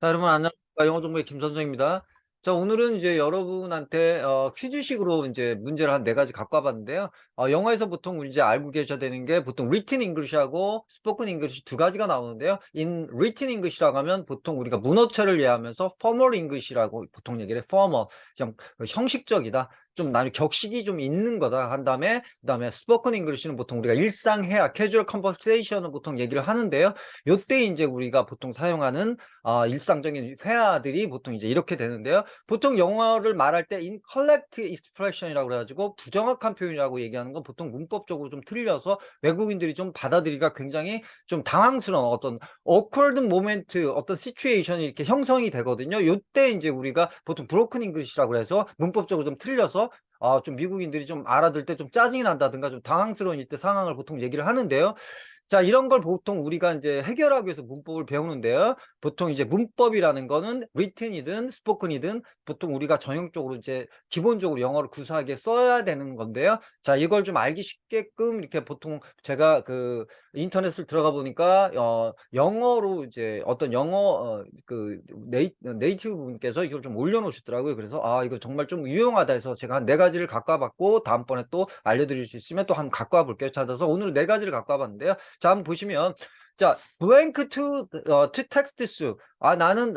자, 여러분 안녕하십니까. 영어 동부의 김 선생입니다. 자, 오늘은 이제 여러분한테 퀴즈식으로 이제 문제를 한 네 가지 갖고 와봤는데요. 영어에서 보통 이제 알고 계셔야 되는 게 보통 written English하고 spoken English 두 가지가 나오는데요. in written English라고 하면 보통 우리가 문어체를 이해하면서 formal English라고 보통 얘기를 해. formal, 좀 형식적이다. 좀 나는 격식이 좀 있는 거다 한 다음에 그다음에 spoken English는 보통 우리가 일상회화, casual conversation을 보통 얘기를 하는데요. 요때 이제 우리가 보통 사용하는 일상적인 회화들이 보통 이제 이렇게 되는데요. 보통 영어를 말할 때 incorrect expression이라고 그래가지고 부정확한 표현이라고 얘기하는 건 보통 문법적으로 좀 틀려서 외국인들이 좀 받아들이기가 굉장히 좀 당황스러운 어떤 awkward moment, 어떤 situation이 이렇게 형성이 되거든요. 요때 이제 우리가 보통 broken English라고 해서 문법적으로 좀 틀려서 좀 미국인들이 좀 알아들 때 좀 짜증이 난다든가 좀 당황스러운 이때 상황을 보통 얘기를 하는데요. 자, 이런 걸 보통 우리가 이제 해결하기 위해서 문법을 배우는데요. 보통 이제 문법이라는 거는 written이든 spoken이든 보통 우리가 전형적으로 이제 기본적으로 영어를 구사하게 써야 되는 건데요. 자, 이걸 좀 알기 쉽게끔 이렇게 보통 제가 그 인터넷을 들어가 보니까 영어로 이제 어떤 영어 그 네이티브 분께서 이걸 좀 올려놓으시더라고요. 그래서 이거 정말 좀 유용하다 해서 제가 한 네 가지를 갖고 와봤고 다음번에 또 알려드릴 수 있으면 또 한번 갖고 와볼게요. 찾아서 오늘 네 가지를 갖고 와봤는데요. 자, 한번 보시면 자, blank to text 수. 나는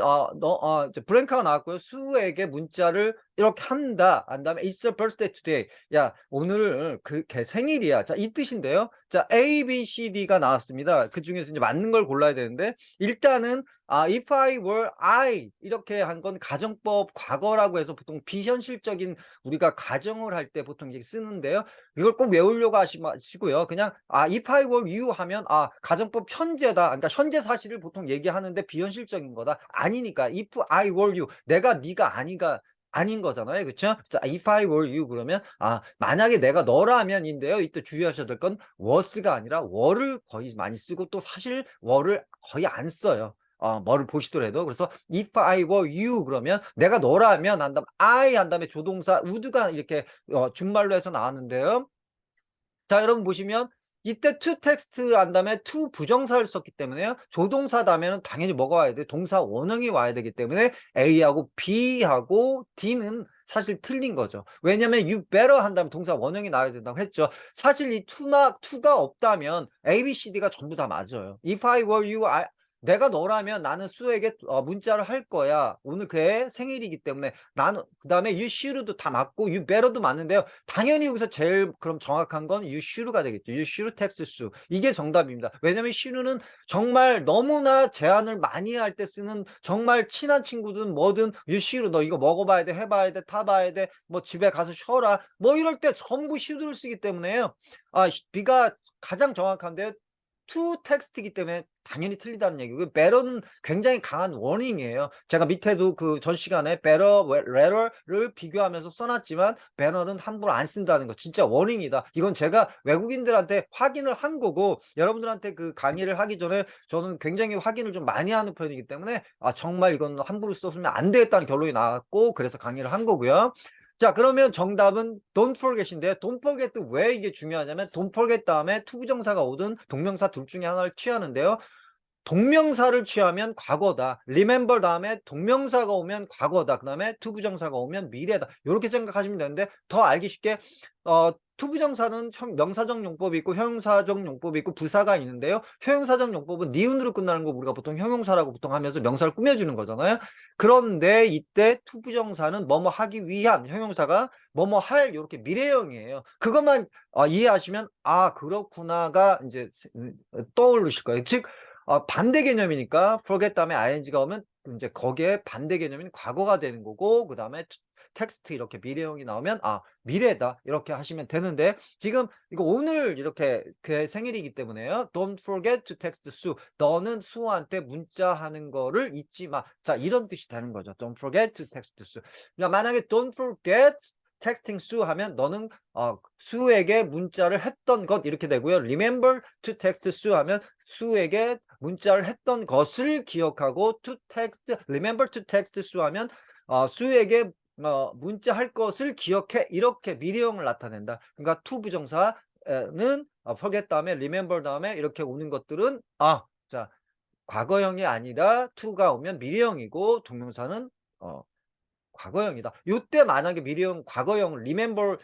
이제 블랭크가 나왔고요. 수에게 문자를 이렇게 한다. 한 다음에 it's a birthday today. 야, 오늘 걔 생일이야. 자, 이 뜻인데요. 자, A, B, C, D가 나왔습니다. 그 중에서 이제 맞는 걸 골라야 되는데 일단은 if I were I 이렇게 한 건 가정법 과거라고 해서 보통 비현실적인 우리가 가정을 할 때 보통 이렇게 쓰는데요. 이걸 꼭 외우려고 하지 마시고요. 그냥 if I were you 하면 가정법 현재다. 그러니까 현재 사실을 보통 얘기하는데 비현실적인 거다. 아니니까 if I were you 내가 네가 아니가 아닌 거잖아요. 그렇죠? 자, if I were you 그러면 만약에 내가 너라면인데요. 이때 주의하셔야 될 건 was가 아니라 were를 거의 많이 쓰고 또 사실 were를 거의 안 써요. 뭐를 보시더라도 그래서 if I were you 그러면 내가 너라면 한 다음 I 한 다음에 조동사 would가 이렇게 준말로 해서 나왔는데요. 자, 여러분 보시면 이때 to text 한 다음에 to 부정사를 썼기 때문에요. 조동사 다음에는 당연히 뭐가 와야 돼? 동사 원형이 와야 되기 때문에 A하고 B하고 D는 사실 틀린 거죠. 왜냐면 you better 한다면 동사 원형이 나와야 된다고 했죠. 사실 이 to가 없다면 A, B, C, D가 전부 다 맞아요. If I were you, 내가 너라면 나는 수에게 문자를 할 거야. 오늘 그의 생일이기 때문에 나는 그 다음에 you should도 다 맞고 you better도 맞는데요. 당연히 여기서 제일 그럼 정확한 건 you should가 되겠죠. you should text 수. 이게 정답입니다. 왜냐면 should는 정말 너무나 제안을 많이 할 때 쓰는 정말 친한 친구든 뭐든 you should 너 이거 먹어봐야 돼, 해봐야 돼, 타봐야 돼, 뭐 집에 가서 쉬어라. 뭐 이럴 때 전부 should를 쓰기 때문에요. B가 가장 정확한데요. to 텍스트이기 때문에 당연히 틀리다는 얘기고 better는 굉장히 강한 워닝이에요. 제가 밑에도 그 전 시간에 better, rather를 비교하면서 써놨지만 better는 함부로 안 쓴다는 거 진짜 워닝이다. 이건 제가 외국인들한테 확인을 한 거고 여러분들한테 그 강의를 하기 전에 저는 굉장히 확인을 좀 많이 하는 편이기 때문에 정말 이건 함부로 썼으면 안 되겠다는 결론이 나왔고 그래서 강의를 한 거고요. 자, 그러면 정답은 don't forget인데 don't forget 왜 이게 중요하냐면 don't forget 다음에 투부정사가 오든 동명사 둘 중에 하나를 취하는데요. 동명사를 취하면 과거다. remember 다음에 동명사가 오면 과거다. 그 다음에 투부정사가 오면 미래다. 이렇게 생각하시면 되는데 더 알기 쉽게 투부정사는 명사적 용법이 있고 형용사적 용법이 있고 부사가 있는데요. 형용사적 용법은 니은으로 끝나는 거 우리가 보통 형용사라고 보통 하면서 명사를 꾸며주는 거잖아요. 그런데 이때 투부정사는 뭐뭐 하기 위한 형용사가 뭐뭐 할 이렇게 미래형이에요. 그것만 이해하시면 그렇구나가 이제 떠오르실 거예요. 즉 반대 개념이니까 forget 다음에 ing가 오면 이제 거기에 반대 개념인 과거가 되는 거고 그 다음에 텍스트 이렇게 미래형이 나오면 미래다 이렇게 하시면 되는데 지금 이거 오늘 이렇게 그의 생일이기 때문에요. Don't forget to text Sue. 너는 수호한테 문자하는 거를 잊지 마. 자, 이런 뜻이 되는 거죠. Don't forget to text Sue. 만약에 don't forget texting Sue 하면 너는 수에게 문자를 했던 것 이렇게 되고요. Remember to text Sue 하면 수에게 문자를 했던 것을 기억하고 to text, remember to text Sue 하면 수에게 문자할 것을 기억해 이렇게 미래형을 나타낸다. 그러니까 to 부정사는 forget 다음에 remember 다음에 이렇게 오는 것들은 자 과거형이 아니라 to가 오면 미래형이고 동명사는 어 과거형이다. 요때 만약에 미래형, 과거형 remember를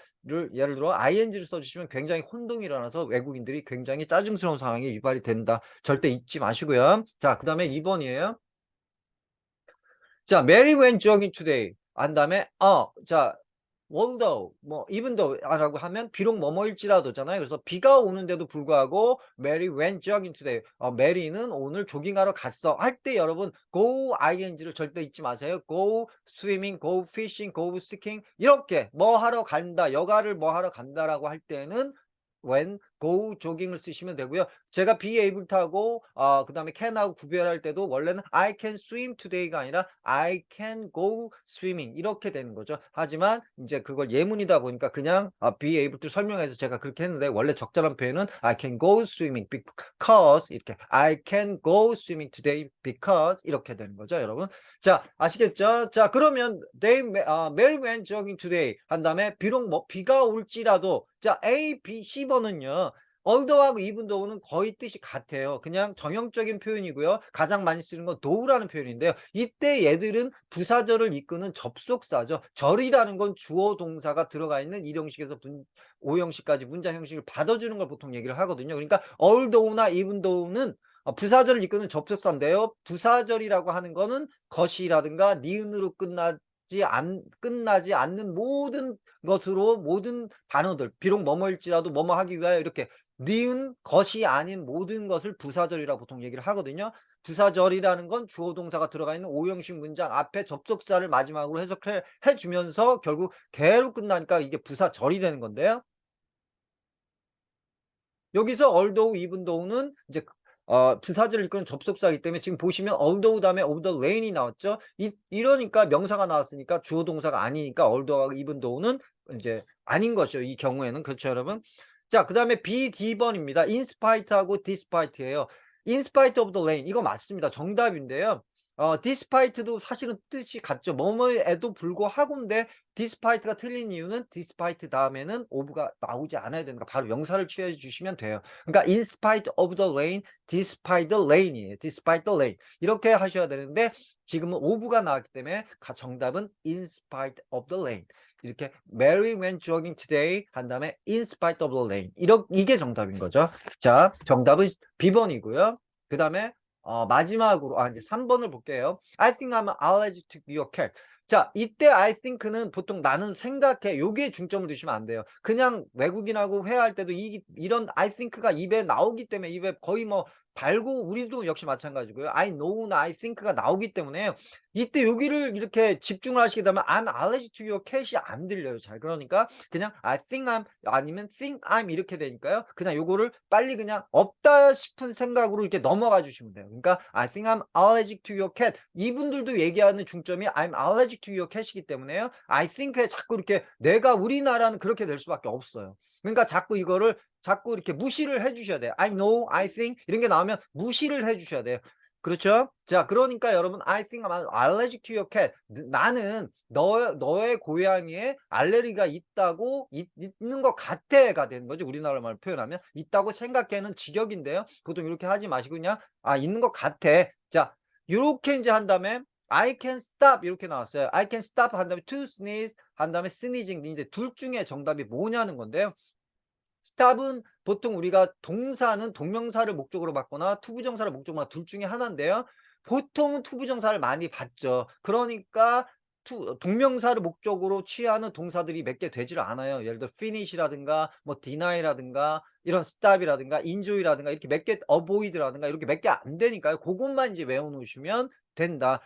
예를 들어 ing를 써 주시면 굉장히 혼동이 일어나서 외국인들이 굉장히 짜증스러운 상황이 유발이 된다. 절대 잊지 마시고요. 자, 그다음에 2 번이에요. 자, Mary went jogging today 한 다음에 자, although 뭐 even though 라고 하면 비록 뭐뭐일지라도잖아요. 그래서 비가 오는데도 불구하고 Mary went jogging today. 메리는 오늘 조깅하러 갔어. 할 때 여러분 go ing를 절대 잊지 마세요. go swimming, go fishing, go skiing 이렇게 뭐 하러 간다, 여가를 뭐 하러 간다라고 할 때는 when, go jogging을 쓰시면 되고요. 제가 be able to하고 그다음에 can하고 구별할 때도 원래는 I can swim today가 아니라 I can go swimming 이렇게 되는 거죠. 하지만 인제 그걸 예문이다 보니까 그냥 be able to 설명해서 제가 그렇게 했는데 원래 적절한 표현은 I can go swimming because 이렇게 I can go swimming today because 이렇게 되는 거죠, 여러분. 자, 아시겠죠? 자, 그러면 Mary went jogging today 한 다음에 비록 뭐 비가 올지라도 자, A, B, C번은요. although하고 even though는 거의 뜻이 같아요. 그냥 정형적인 표현이고요. 가장 많이 쓰는 건 do라는 표현인데요. 이때 얘들은 부사절을 이끄는 접속사죠. 절이라는 건 주어 동사가 들어가 있는 일형식에서 오형식까지 문장 형식을 받아주는 걸 보통 얘기를 하거든요. 그러니까 although나 even though는 부사절을 이끄는 접속사인데요. 부사절이라고 하는 거는 것이라든가 니은으로 끝나지 않는 모든 것으로 모든 단어들 비록 뭐뭐일지라도 뭐뭐 하기 위하여 이렇게 니은 것이 아닌 모든 것을 부사절이라고 보통 얘기를 하거든요. 부사절이라는 건 주어 동사가 들어가 있는 오형식 문장 앞에 접속사를 마지막으로 해석해 주면서 결국 개로 끝나니까 이게 부사절이 되는 건데요. 여기서 although, even though는 이제 부사절을 이끄는 접속사이기 때문에 지금 보시면 although 다음에 of the rain이 나왔죠. 이러니까 명사가 나왔으니까 주어 동사가 아니니까 although하고 even though는 인제 아닌 것이죠, 이 경우에는. 그렇죠, 여러분? 자, 그다음에 B, D번입니다. in spite하고 despite예요. in spite of the rain 이거 맞습니다. 정답인데요. despite도 사실은 뜻이 같죠. 뭐뭐에도 불구하고인데 despite가 틀린 이유는 despite 다음에는 of가 나오지 않아야 되니까 바로 명사를 취해 주시면 돼요. 그러니까 in spite of the rain, despite the rain이에요. despite the rain 이렇게 하셔야 되는데 지금은 of가 나왔기 때문에 정답은 in spite of the rain 이렇게 Mary went jogging today 한 다음에 in spite of the rain 이게 정답인 거죠. 자, 정답은 B번이고요. 그다음에 마지막으로 이제 3번을 볼게요. I think I'm allergic to your cat. 자, 이때 I think는 보통 나는 생각해 요게 중점을 두시면 안 돼요. 그냥 외국인하고 회화할 때도 이런 I think가 입에 나오기 때문에 입에 거의 뭐 달고 우리도 역시 마찬가지고요. I know나 I think가 나오기 때문에 이때 여기를 이렇게 집중을 하시게 되면 I'm allergic to your cat이 안 들려요 잘. 그러니까 그냥 I think I'm 아니면 think I'm 이렇게 되니까요. 그냥 요거를 빨리 그냥 없다 싶은 생각으로 이렇게 넘어가 주시면 돼요. 그러니까 I think I'm allergic to your cat 이분들도 얘기하는 중점이 I'm allergic to your cat이기 때문에요. I think에 자꾸 이렇게 내가 우리나라는 그렇게 될 수밖에 없어요. 그러니까 자꾸 이거를 자꾸 이렇게 무시를 해 주셔야 돼요. I know, I think 이런 게 나오면 무시를 해 주셔야 돼요. 그렇죠? 자, 그러니까 여러분 I think I'm allergic to your cat. 나는 너의 고양이에 알레르기가 있다고 있는 것 같아가 되는 거죠. 우리나라 말로 표현하면 있다고 생각해는 직역인데요. 보통 이렇게 하지 마시고 그냥 있는 것 같아. 자, 요렇게 인제 한 다음에 I can stop 이렇게 나왔어요. I can stop 한 다음에 to sneeze 한 다음에 sneezing 인제 둘 중에 정답이 뭐냐는 건데요. stop은 보통 우리가 동사는 동명사를 목적으로 받거나 투부정사를 목적으로 둘 중에 하나인데요. 보통은 투부정사를 많이 받죠. 그러니까 동명사를 목적으로 취하는 동사들이 몇 개 되지를 않아요. 예를 들어 finish라든가 뭐 deny라든가 이런 stop이라든가 enjoy라든가 이렇게 몇 개 avoid라든가 이렇게 몇 개 안 되니까요. 고것만 이제 외워 놓으시면 된다.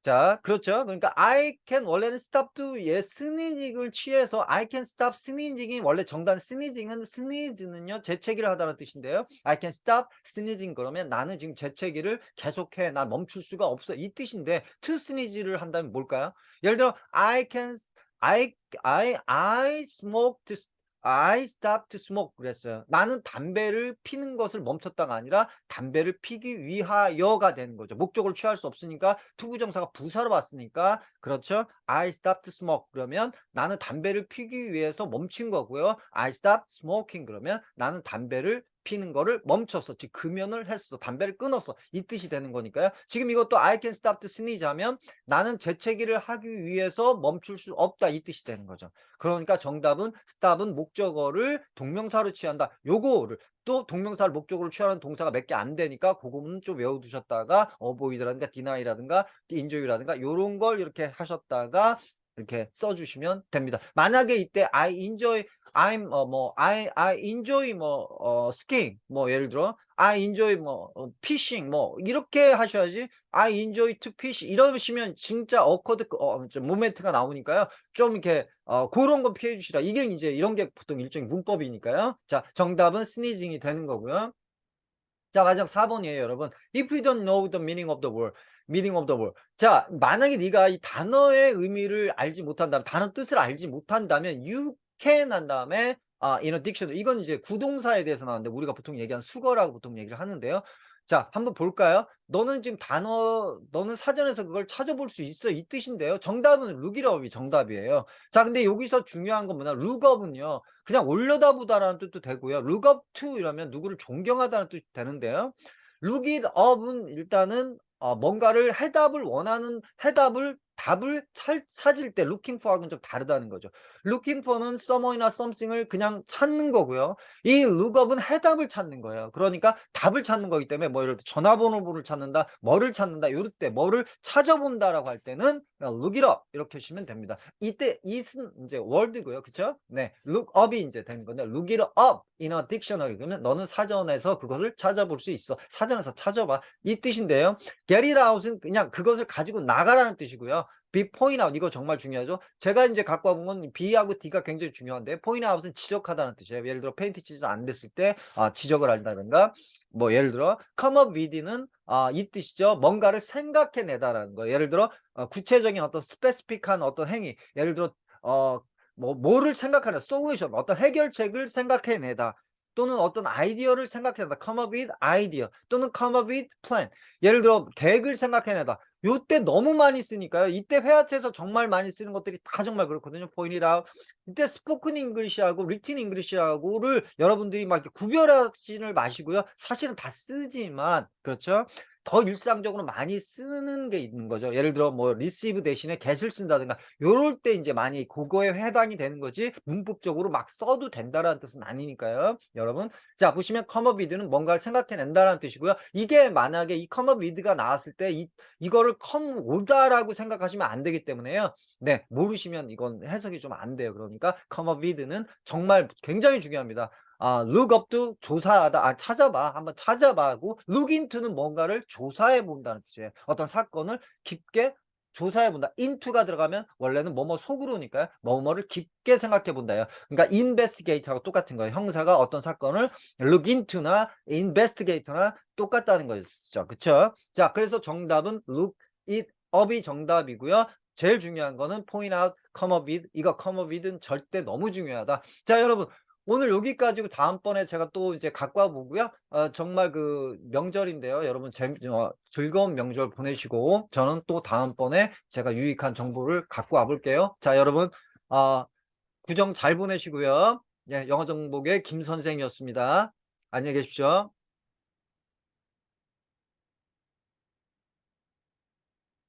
자, 그렇죠. 그러니까 I can 원래는 stop to sneezing을 취해서 I can stop sneezing이 원래 정답 sneezing은 sneeze는요 재채기를 하다는 뜻인데요. I can stop sneezing 그러면 나는 지금 재채기를 계속해. 난 멈출 수가 없어. 이 뜻인데 to sneeze를 한다면 뭘까요? 예를 들어 I can I smoke to I stop to smoke 그랬어요. 나는 담배를 피는 것을 멈췄다가 아니라 담배를 피기 위하여가 되는 거죠. 목적을 취할 수 없으니까 투부정사가 부사로 왔으니까 그렇죠. I stop to smoke 그러면 나는 담배를 피기 위해서 멈춘 거고요. I stop smoking 그러면 나는 담배를 피는 거를 멈췄어. 즉 금연을 했어. 담배를 끊었어. 이 뜻이 되는 거니까요. 지금 이것도 I can stop to sneeze 하면 나는 재채기를 하기 위해서 멈출 수 없다. 이 뜻이 되는 거죠. 그러니까 정답은 stop은 목적어를 동명사로 취한다. 요거를 또 동명사를 목적으로 취하는 동사가 몇 개 안 되니까 그거는 좀 외워두셨다가 avoid라든가 deny라든가 enjoy라든가 요런 걸 이렇게 하셨다가 이렇게 써주시면 됩니다. 만약에 이때 I enjoy skiing 예를 들어 I enjoy fishing 이렇게 하셔야지 I enjoy to fish 이러시면 진짜 awkward 모멘트가 나오니까요. 좀 이렇게 그런 거 피해 주시라. 이게 이제 이런 게 보통 일종의 문법이니까요. 자, 정답은 sneezing이 되는 거고요. 자, 마지막 4번이에요, 여러분. If you don't know the meaning of the word. 자, 만약에 네가 이 단어의 의미를 알지 못한다면, 단어 뜻을 알지 못한다면, you can 한 다음에 in a dictionary. 이건 이제 구동사에 대해서 나왔는데 우리가 보통 얘기하는 수거라고 보통 얘기를 하는데요. 자, 한번 볼까요? 너는 사전에서 그걸 찾아볼 수 있어. 이 뜻인데요. 정답은 look it up이 정답이에요. 자, 근데 여기서 중요한 건 뭐냐? look up은요. 그냥 올려다보다라는 뜻도 되고요. look up to 이러면 누구를 존경하다는 뜻이 되는데요. look it up은 일단은 뭔가를 답을 찾을 때 looking for하고는 좀 다르다는 거죠. looking for는 someone이나 something을 그냥 찾는 거고요. 이 look up은 해답을 찾는 거예요. 그러니까 답을 찾는 거기 때문에 예를 들어 전화번호를 찾는다, 뭐를 찾는다, 요럴 때 뭐를 찾아본다라고 할 때는 look it up 이렇게 하시면 됩니다. 이때 it은 이제 word고요. 그쵸? 네. look up이 이제 되는 건데 look it up in a dictionary 그러면 너는 사전에서 그것을 찾아볼 수 있어. 사전에서 찾아봐. 이 뜻인데요. get it out은 그냥 그것을 가지고 나가라는 뜻이고요. be point out 이거 정말 중요하죠. 제가 이제 갖고 와본 건 B하고 D가 굉장히 중요한데 point out은 지적하다는 뜻이에요. 예를 들어 페인트 칠이 안 됐을 때 지적을 한다든가 예를 들어 come up with는 이 뜻이죠. 뭔가를 생각해내다라는 거. 예를 들어 구체적인 어떤 스페시픽한 어떤 행위 예를 들어 뭐를 생각하는 솔루션 어떤 해결책을 생각해내다. 또는 어떤 아이디어를 생각해내다. come up with idea 또는 come up with plan. 예를 들어 계획을 생각해내다. 요때 너무 많이 쓰니까요. 이때 회화체에서 정말 많이 쓰는 것들이 다 정말 그렇거든요. point it out. 이때 스포큰 잉글리시하고 리튼 잉글리시하고를 여러분들이 막 이렇게 구별하지를 마시고요. 사실은 다 쓰지만 그렇죠? 더 일상적으로 많이 쓰는 게 있는 거죠. 예를 들어 receive 대신에 get을 쓴다든가 요럴 때 이제 많이 그거에 해당이 되는 거지 문법적으로 막 써도 된다라는 뜻은 아니니까요. 여러분. 자, 보시면 come up with는 뭔가를 생각해낸다라는 뜻이고요. 이게 만약에 이 come up with가 나왔을 때 이거를 come 오다라고 생각하시면 안 되기 때문에요. 네, 모르시면 이건 해석이 좀 안 돼요. 그러니까 come up with는 정말 굉장히 중요합니다. look up도 조사하다, 찾아봐, 한번 찾아봐 하고 look into는 뭔가를 조사해 본다는 뜻이에요. 어떤 사건을 깊게 조사해 본다. into가 들어가면 원래는 뭐뭐 속으로니까요. 뭐뭐를 깊게 생각해 본다요. 그러니까 investigate하고 똑같은 거예요. 형사가 어떤 사건을 look into나 investigate나 똑같다는 거죠. 그쵸? 자, 그래서 정답은 look it up이 정답이고요. 제일 중요한 거는 point out, come up with. 이거 come up with는 절대 너무 중요하다. 자, 여러분. 오늘 여기까지고 다음번에 제가 또 이제 갖고 와 보고요. 정말 그 명절인데요. 여러분 즐거운 명절 보내시고 저는 또 다음번에 제가 유익한 정보를 갖고 와 볼게요. 자, 여러분 구정 잘 보내시고요. 예, 영어 정복의 김 선생이었습니다. 안녕히 계십시오.